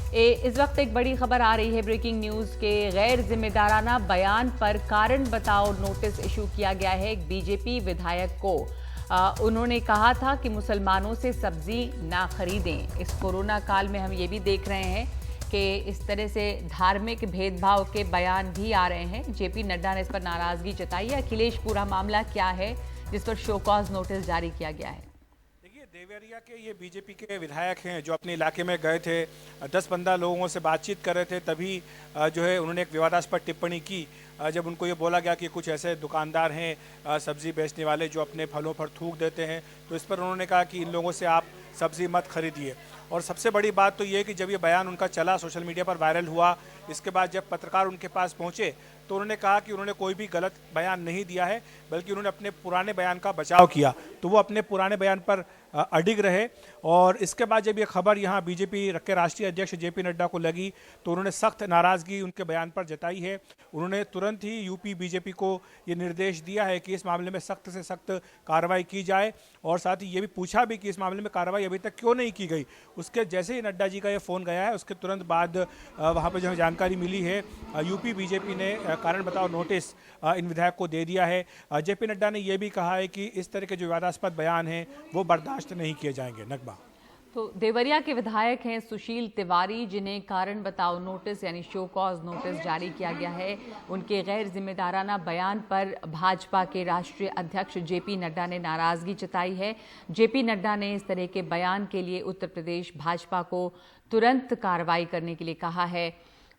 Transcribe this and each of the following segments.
इस वक्त एक बड़ी खबर आ रही है, ब्रेकिंग न्यूज के गैर जिम्मेदाराना बयान पर कारण बताओ नोटिस इशू किया गया है एक बीजेपी विधायक को। उन्होंने कहा था कि मुसलमानों से सब्जी ना खरीदें। इस कोरोना काल में हम ये भी देख रहे हैं कि इस तरह से धार्मिक भेदभाव के बयान भी आ रहे हैं। जेपी नड्डा ने इस पर नाराजगी जताई है। अखिलेश, पूरा मामला क्या है जिस पर शो कॉज नोटिस जारी किया गया है? देवरिया के ये बीजेपी के विधायक हैं जो अपने इलाके में गए थे, 10-15 लोगों से बातचीत कर रहे थे, तभी जो है उन्होंने एक विवादास्पद टिप्पणी की। जब उनको ये बोला गया कि कुछ ऐसे दुकानदार हैं सब्जी बेचने वाले जो अपने फलों पर थूक देते हैं, तो इस पर उन्होंने कहा कि इन लोगों से आप सब्जी मत खरीदिए। और सबसे बड़ी बात तो ये कि जब ये बयान उनका चला, सोशल मीडिया पर वायरल हुआ, इसके बाद जब पत्रकार उनके पास पहुंचे तो उन्होंने कहा कि उन्होंने कोई भी गलत बयान नहीं दिया है, बल्कि उन्होंने अपने पुराने बयान का बचाव किया। तो वो अपने पुराने बयान पर अडिग रहे। और इसके बाद जब ये खबर यहाँ बीजेपी के राष्ट्रीय अध्यक्ष जेपी नड्डा को लगी तो उन्होंने सख्त नाराज़गी उनके बयान पर जताई है। उन्होंने तुरंत ही यूपी बीजेपी को ये निर्देश दिया है कि इस मामले में सख्त से सख्त कार्रवाई की जाए, और साथ ही ये भी पूछा भी कि इस मामले में कार्रवाई अभी तक क्यों नहीं की गई। उसके जैसे ही नड्डा जी का ये फ़ोन गया है, उसके तुरंत बाद वहाँ पर जो जानकारी मिली है, यूपी बीजेपी ने कारण बताओ नोटिस इन विधायक को दे दिया है। जेपी नड्डा ने यह भी कहा है कि इस तरह के जो विवादास्पद बयान हैं वो बर्दाश्त नहीं किए जाएंगे। नगमा, तो देवरिया के विधायक हैं सुशील तिवारी, जिन्हें कारण बताओ नोटिस यानी शो कॉज नोटिस जारी किया गया है। उनके गैर जिम्मेदाराना बयान पर भाजपा के राष्ट्रीय अध्यक्ष जेपी नड्डा ने नाराजगी जताई है। जेपी नड्डा ने इस तरह के बयान के लिए उत्तर प्रदेश भाजपा को तुरंत कार्रवाई करने के लिए कहा है।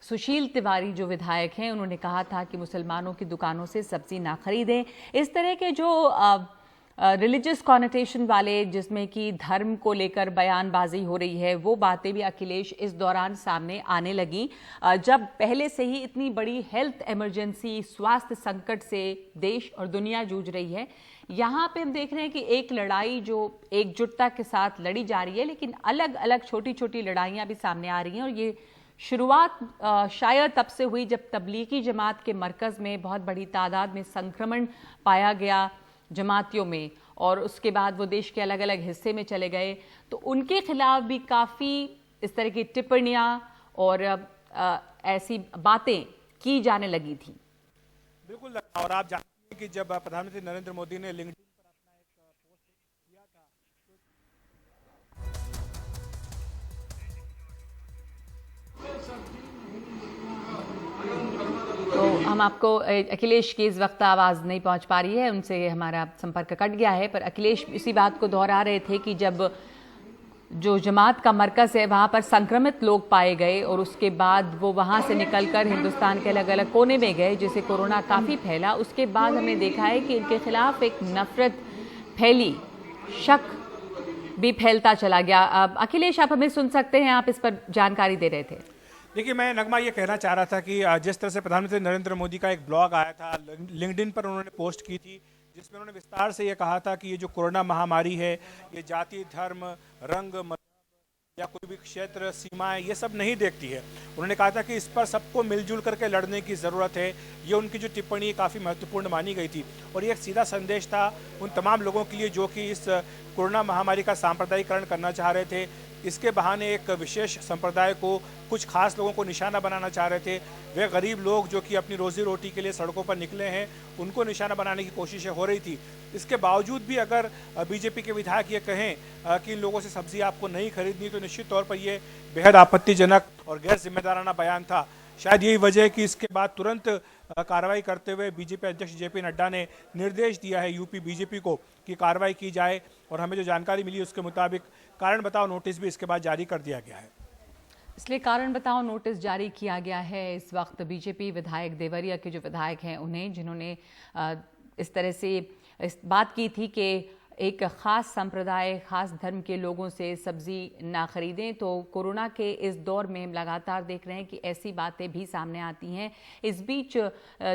सुशील तिवारी जो विधायक हैं, उन्होंने कहा था कि मुसलमानों की दुकानों से सब्जी ना खरीदें। इस तरह के जो रिलीजियस कॉनोटेशन वाले, जिसमें कि धर्म को लेकर बयानबाजी हो रही है, वो बातें भी अखिलेश इस दौरान सामने आने लगी, जब पहले से ही इतनी बड़ी हेल्थ इमरजेंसी, स्वास्थ्य संकट से देश और दुनिया जूझ रही है। यहाँ पे हम देख रहे हैं कि एक लड़ाई जो एकजुटता के साथ लड़ी जा रही है, लेकिन अलग अलग छोटी छोटी लड़ाइयाँ भी सामने आ रही हैं। और ये शुरुआत शायद तब से हुई जब तबलीगी जमात के मरकज़ में बहुत बड़ी तादाद में संक्रमण पाया गया जमातियों में, और उसके बाद वो देश के अलग अलग हिस्से में चले गए। तो उनके खिलाफ भी काफ़ी इस तरह की टिप्पणियाँ और ऐसी बातें की जाने लगी थी। बिल्कुल, और आप जानते हैं कि जब प्रधानमंत्री नरेंद्र मोदी ने लिंक्डइन पर अपना एक पोस्ट किया था, तो हम आपको अखिलेश की इस वक्त आवाज़ नहीं पहुंच पा रही है, उनसे हमारा संपर्क कट गया है। पर अखिलेश इसी बात को दोहरा रहे थे कि जब जो जमात का मरकज़ है वहाँ पर संक्रमित लोग पाए गए और उसके बाद वो वहाँ से निकलकर हिंदुस्तान के अलग अलग कोने में गए, जिससे कोरोना काफ़ी फैला। उसके बाद हमने देखा है कि इनके खिलाफ एक नफरत फैली, शक भी फैलता चला गया। अखिलेश, आप हमें सुन सकते हैं? आप इस पर जानकारी दे रहे थे। देखिए, मैं नगमा ये कहना चाह रहा था कि जिस तरह से प्रधानमंत्री नरेंद्र मोदी का एक ब्लॉग आया था, लिंक्डइन पर उन्होंने पोस्ट की थी, जिसमें उन्होंने विस्तार से ये कहा था कि ये जो कोरोना महामारी है, ये जाति, धर्म, रंग, या कोई भी क्षेत्र, सीमाएं, ये सब नहीं देखती है। उन्होंने कहा था कि इस पर सबको मिलजुल करके लड़ने की ज़रूरत है। ये उनकी जो टिप्पणी काफ़ी महत्वपूर्ण मानी गई थी, और ये एक सीधा संदेश था उन तमाम लोगों के लिए जो कि इस कोरोना महामारी का सांप्रदायिकरण करना चाह रहे थे। इसके बहाने एक विशेष संप्रदाय को, कुछ खास लोगों को निशाना बनाना चाह रहे थे। वे गरीब लोग जो कि अपनी रोजी रोटी के लिए सड़कों पर निकले हैं, उनको निशाना बनाने की कोशिशें हो रही थी। इसके बावजूद भी अगर बीजेपी के विधायक ये कहें कि इन लोगों से सब्जी आपको नहीं खरीदनी, तो निश्चित तौर पर ये बेहद आपत्तिजनक और गैर जिम्मेदाराना बयान था। शायद यही वजह है कि इसके बाद तुरंत कार्रवाई करते हुए बीजेपी अध्यक्ष जेपी नड्डा ने निर्देश दिया है यूपी बीजेपी को कि कार्रवाई की जाए। और हमें जो जानकारी मिली उसके मुताबिक कारण बताओ नोटिस भी इसके बाद जारी कर दिया गया है। इसलिए कारण बताओ नोटिस जारी किया गया है इस वक्त बीजेपी विधायक, देवरिया के जो विधायक हैं उन्हें, जिन्होंने इस तरह से इस बात की थी कि एक ख़ास संप्रदाय, ख़ास धर्म के लोगों से सब्ज़ी ना ख़रीदें। तो कोरोना के इस दौर में हम लगातार देख रहे हैं कि ऐसी बातें भी सामने आती हैं। इस बीच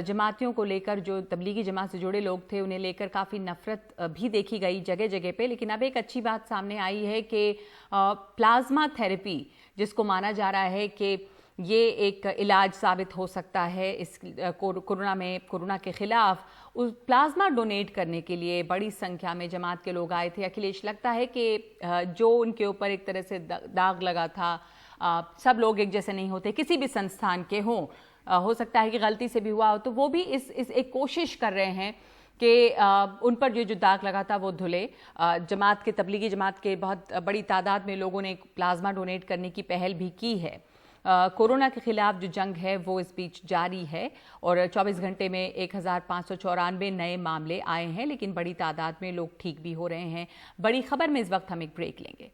जमातियों को लेकर, जो तबलीगी जमात से जुड़े लोग थे, उन्हें लेकर काफ़ी नफ़रत भी देखी गई जगह जगह पे। लेकिन अब एक अच्छी बात सामने आई है कि प्लाज्मा थेरेपी, जिसको माना जा रहा है कि ये एक इलाज साबित हो सकता है इस कोरोना के खिलाफ, उस प्लाज्मा डोनेट करने के लिए बड़ी संख्या में जमात के लोग आए थे। अखिलेश, लगता है कि जो उनके ऊपर एक तरह से दाग लगा था सब लोग एक जैसे नहीं होते, किसी भी संस्थान के हों, हो सकता है कि गलती से भी हुआ हो, तो वो भी इस एक कोशिश कर रहे हैं कि उन पर जो दाग लगा था वो धुले। जमात के, तबलीगी जमात के बहुत बड़ी तादाद में लोगों ने प्लाज्मा डोनेट करने की पहल भी की है। कोरोना के खिलाफ जो जंग है वो इस बीच जारी है और 24 घंटे में 1594 नए मामले आए हैं, लेकिन बड़ी तादाद में लोग ठीक भी हो रहे हैं। बड़ी खबर में इस वक्त हम एक ब्रेक लेंगे।